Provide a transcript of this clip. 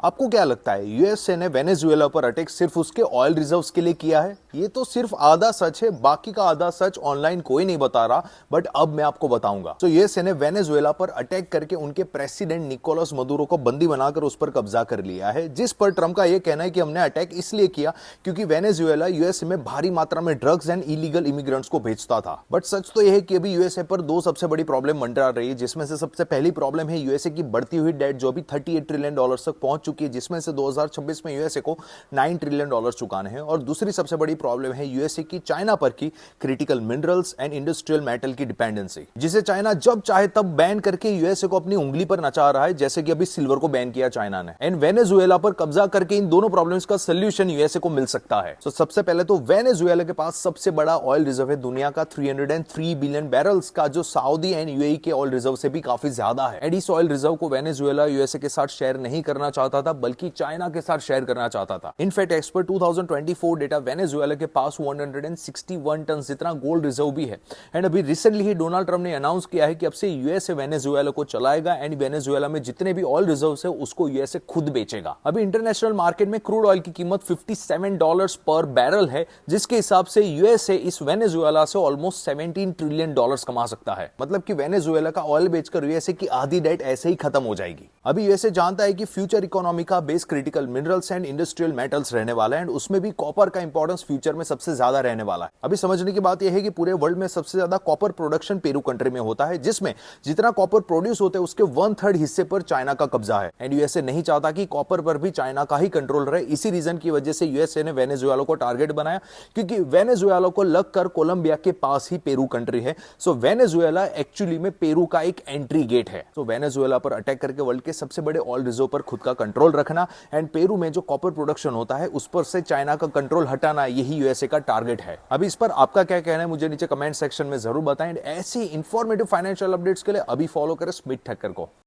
आपको क्या लगता है यूएसए ने वेनेजुएला पर अटैक सिर्फ उसके ऑयल रिजर्व्स के लिए किया है? ये तो सिर्फ आधा सच है, बाकी का आधा सच ऑनलाइन कोई नहीं बता रहा, बट अब मैं आपको बताऊंगा। तो यूएसए ने वेनेजुएला पर अटैक करके उनके प्रेसिडेंट निकोलस मदुरो को बंदी बनाकर उस पर कब्जा कर लिया है, जिस पर ट्रंप का यह कहना है कि हमने अटैक इसलिए किया क्योंकि वेनेजुएला यूएसए में भारी मात्रा में ड्रग्स एंड इलीगल इमिग्रेंट्स को भेजता था। बट सच तो यह है कि अभी यूएसए पर दो सबसे बड़ी प्रॉब्लम मंडरा रही है, जिसमें से सबसे पहली प्रॉब्लम है यूएसए की बढ़ती हुई डेट, जो अभी $38 ट्रिलियन तक पहुंच चुकी है, जिसमें से 2026 में यूएसए को $9 ट्रिलियन चुकाने हैं। और दूसरी सबसे बड़ी प्रॉब्लम है यूएसए की चाइना पर की critical minerals and industrial metal की डिपेंडेंसी, जिसे चाइना जब चाहे तब बैन करके यूएसए को अपनी उंगली पर नचा रहा है, जैसे कि अभी सिल्वर को बैन किया चाइना ने। एंड वेनेजुएला पर कब्जा करके इन दोनों प्रॉब्लम्स का सोल्यूशन यूएसए को मिल सकता है। तो सबसे पहले तो वेनेजुएला के पास सबसे बड़ा ऑयल रिजर्व है दुनिया का 303 बिलियन बैरल्स का, जो सऊदी एंड यूएई के ऑयल रिजर्व से भी काफी ज्यादा है। एंड इस ऑयल रिजर्व को वेनेजुएला यूएसए के साथ शेयर नहीं करना चाहता था, बल्कि चाइना के साथ शेयर करना चाहता था। इनफैक्ट एक्सपर्ट 2024 डेटा वेनेजुएला के पास 161 टन जितना गोल्ड रिजर्व भी है। एंड अभी रिसेंटली ही डोनाल्ड ट्रंप ने अनाउंस किया है कि अब से यूएसए वेनेजुएला को चलाएगा एंड वेनेजुएला में जितने भी ऑयल रिजर्व है उसको यूएसए खुद बेचेगा। अभी इंटरनेशनल मार्केट में क्रूड ऑयल की कीमत $57 पर बैरल है, जिसके हिसाब से यूएसए इस वेनेजुएला से ऑलमोस्ट $17 ट्रिलियन कमा सकता है। मतलब कि वेनेजुएला का ऑयल बेचकर यूएसए की आधी डेट ऐसे ही खत्म हो जाएगी। अभी यूएसए जानता है कि फ्यूचर इकोनॉमी का base critical minerals and industrial metals रहने वाला है, एंड उसमें भी कॉपर का इंपॉर्टेंस फ्यूचर में सबसे ज्यादा रहने वाला है। अभी समझने की बात यह है कि पूरे वर्ल्ड में सबसे ज्यादा कॉपर प्रोडक्शन पेरू कंट्री में होता है, जिसमें जितना कॉपर प्रोड्यूस होता है उसके 1/3 हिस्से पर चाइना का कब्जा है। एंड यूएसए नहीं चाहता कि कॉपर पर भी चाइना का ही कंट्रोल रहे। इसी रीजन की वजह से यूएसए ने वेनेजुएला को टारगेट बनाया, क्योंकि वेनेजुएला को लगकर कोलंबिया के पास ही पेरू कंट्री है। सो वेनेजुएला एक्चुअली में पेरू का एक एंट्री गेट है। सो वेनेजुएला पर अटैक करके वर्ल्ड के सबसे बड़े ऑयल रिजर्व पर खुद का कंट्रोल रखना एंड पेरू में जो कॉपर प्रोडक्शन होता है उस पर से चाइना का कंट्रोल हटाना, यही यूएसए का टारगेट है। अभी इस पर आपका क्या कहना है मुझे नीचे कमेंट सेक्शन में जरूर बताएं। ऐसी इंफॉर्मेटिव फाइनेंशियल अपडेट्स के लिए अभी फॉलो करें स्मिथ ठक्कर को।